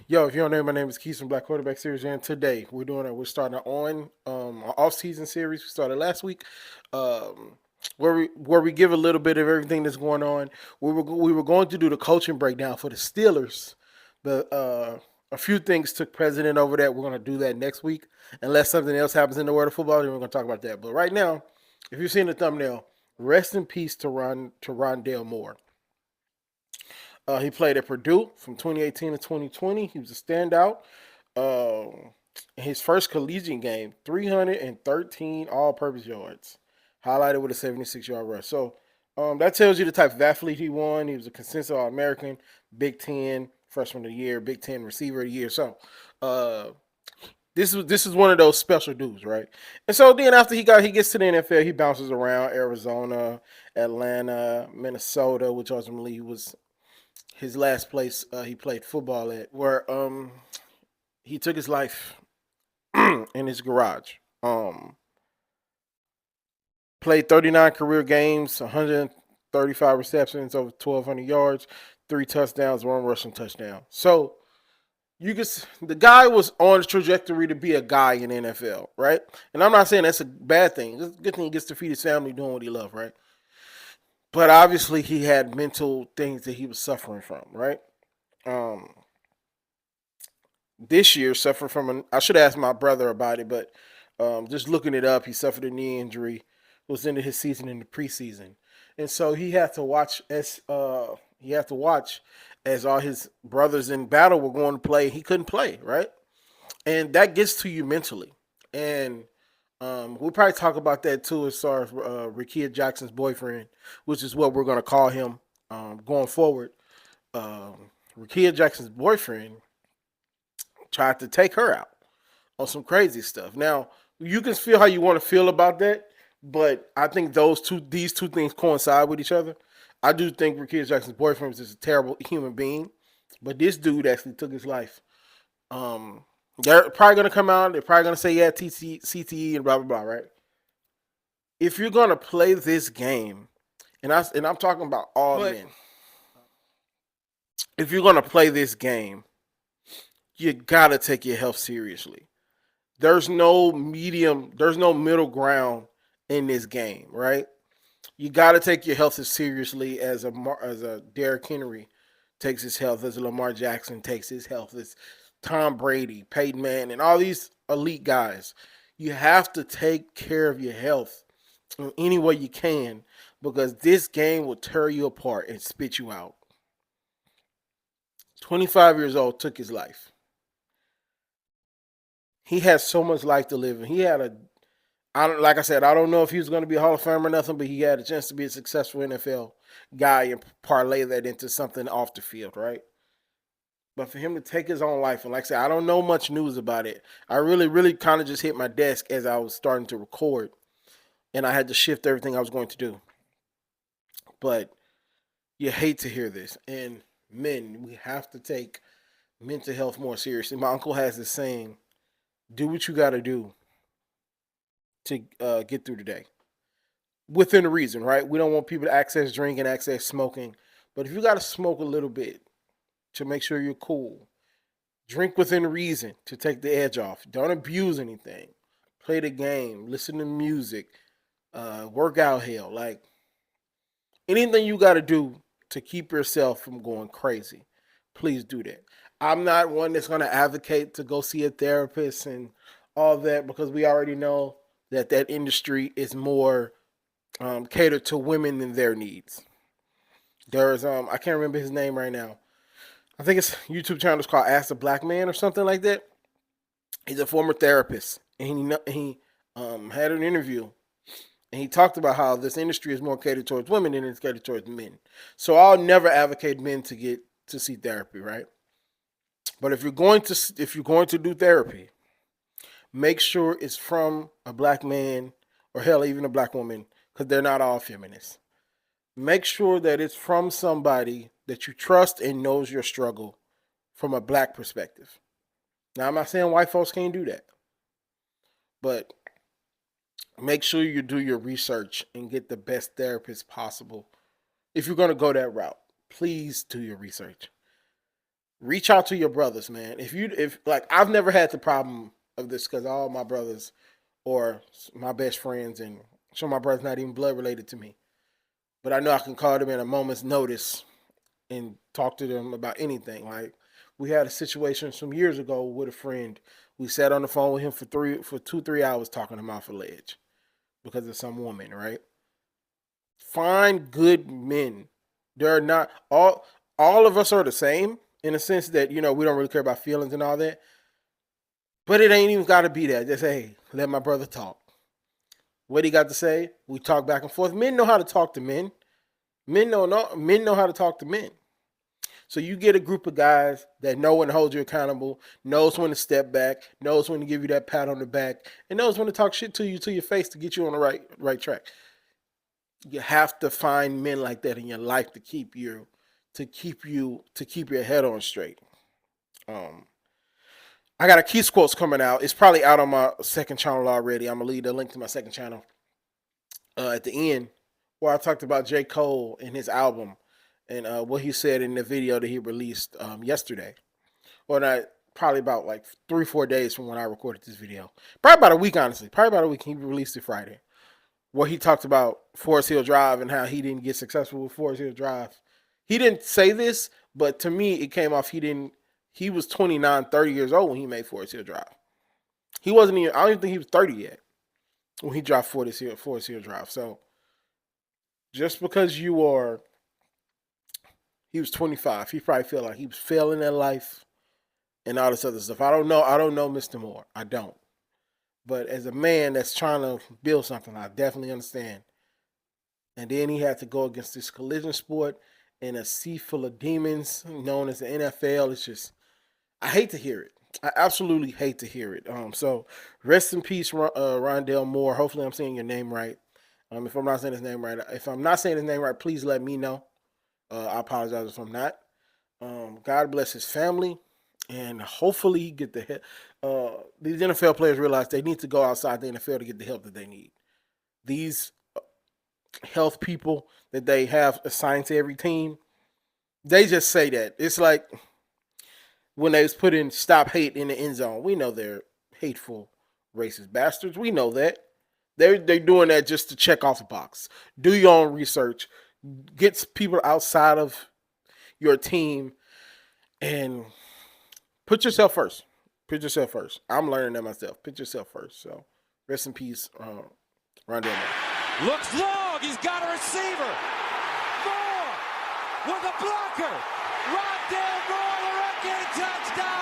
Yo, if you don't know, my name is Keith from Black Quarterback Series, and today we're starting our off-season series. We started last week, um, where we give a little bit of everything that's going on. We were going to do the coaching breakdown for the Steelers, but a few things took precedent over that. We're going to do that next week, unless something else happens in the world of football. Then we're going to talk about that. But right now, if you've seen the thumbnail, rest in peace to Rondale Moore. He played at Purdue from 2018 to 2020. He was a standout. Uh, his first collegiate game, 313 all-purpose yards, highlighted with a 76-yard rush. So that tells you the type of athlete he was. He was a consensus All-American, Big Ten Freshman of the Year, Big Ten Receiver of the Year. So uh, this is one of those special dudes, right? And so then after he gets to the NFL, he bounces around Arizona, Atlanta, Minnesota, which ultimately was his last place he played football at, where he took his life in his garage. Played 39 career games, 135 receptions, over 1,200 yards, 3 touchdowns, 1 rushing touchdown. So the guy was on the trajectory to be a guy in the NFL, right? And I'm not saying that's a bad thing. It's a good thing he gets to feed his family doing what he loves, right? But obviously he had mental things that he was suffering from, right? Um, this year suffered from I should ask my brother about it, but just looking it up, he suffered a knee injury. Was into his season in the preseason, and so he had to watch as all his brothers in battle were going to play. He couldn't play, right, and that gets to you mentally. And we'll probably talk about that too, as far as Rakia Jackson's boyfriend, which is what we're going to call him going forward. Rakia Jackson's boyfriend tried to take her out on some crazy stuff. Now, you can feel how you want to feel about that, but I think these two things coincide with each other. I do think Rakia Jackson's boyfriend was just a terrible human being, but this dude actually took his life. They're probably gonna come out. They're probably gonna say yeah, CTE and blah blah blah. Right? If you're gonna play this game, and I'm talking about all men. If you're gonna play this game, you gotta take your health seriously. There's no middle ground in this game, right? You got to take your health as seriously as a Derrick Henry takes his health, as a Lamar Jackson takes his health, as Tom Brady, Peyton Manning, all these elite guys. You have to take care of your health in any way you can, because this game will tear you apart and spit you out. 25 years old, took his life. He has so much life to live, and he had a I don't like I said, I don't know if he was going to be a Hall of Famer or nothing, but he had a chance to be a successful NFL guy and parlay that into something off the field, right? But for him to take his own life, and like I said, I don't know much news about it. I really kind of just hit my desk as I was starting to record, and I had to shift everything I was going to do. But you hate to hear this, and men, we have to take mental health more seriously. My uncle has this saying: "Do what you got to do to get through the day." Within reason, right? We don't want people to access drinking, access smoking. But if you got to smoke a little bit to make sure you're cool, drink within reason to take the edge off. Don't abuse anything. Play the game, listen to music, work out hell. Like anything you got to do to keep yourself from going crazy, please do that. I'm not one that's going to advocate to go see a therapist and all that, because we already know that that industry is more catered to women and their needs. There's I can't remember his name right now. I think his YouTube channel is called Ask the Black Man or something like that. He's a former therapist, and he had an interview, and he talked about how this industry is more catered towards women than it's catered towards men. So I'll never advocate men to get to see therapy, right? But if you're going to do therapy, make sure it's from a black man, or hell, even a black woman, because they're not all feminists. Make sure that it's from somebody that you trust and knows your struggle from a black perspective. Now, I'm not saying white folks can't do that, but make sure you do your research and get the best therapist possible. If you're going to go that route, please do your research. reach out to your brothers, man. If like I've never had the problem of this because all my brothers or my best friends and some of my brothers not even blood related to me, but I know I can call them at a moment's notice and talk to them about anything. Like we had a situation some years ago with a friend. We sat on the phone with him for 2-3 hours talking him off a ledge because of some woman, right? Find good men. They're not all of us are the same in the sense that, we don't really care about feelings and all that. But it ain't even gotta be that. Just hey, let my brother talk. What he got to say, we talk back and forth. Men know how to talk to men. Men know how to talk to men. So you get a group of guys that know when to hold you accountable, knows when to step back, knows when to give you that pat on the back, and knows when to talk shit to you to your face to get you on the right track. You have to find men like that in your life to keep your head on straight. I got a Keith's quotes coming out. It's probably out on my second channel already. I'm gonna leave the link to my second channel at the end, where I talked about J. Cole and his album and what he said in the video that he released yesterday, or not, probably about like 3-4 days from when I recorded this video. Probably about a week, honestly. Probably about a week. He released it Friday, where he talked about Forest Hill Drive and how he didn't get successful with Forest Hill Drive. He didn't say this, but to me, it came off he was 29, 30 years old when he made Forest Hill Drive. He wasn't even, I don't even think he was 30 yet when he dropped Forest Hill Drive. So just because he was 25, he probably felt like he was failing in life and all this other stuff. I don't know Mr. Moore. I don't. But as a man that's trying to build something, I definitely understand. And then he had to go against this collision sport in a sea full of demons known as the NFL. It's just, I hate to hear it. I absolutely hate to hear it. So rest in peace, Rondale Moore. Hopefully I'm saying your name right. If I'm not saying his name right, please let me know. I apologize if I'm not. God bless his family, and hopefully he get the help. These NFL players realize they need to go outside the NFL to get the help that they need. These health people that they have assigned to every team, they just say that. It's like when they was putting stop hate in the end zone. We know they're hateful, racist bastards. We know that. They're doing that just to check off the box. Do your own research. Get people outside of your team and put yourself first. Put yourself first. I'm learning that myself. Put yourself first. So rest in peace, Rondale. Looks long. He's got a receiver. Moore with a blocker. Rondale Moore, the rookie touchdown.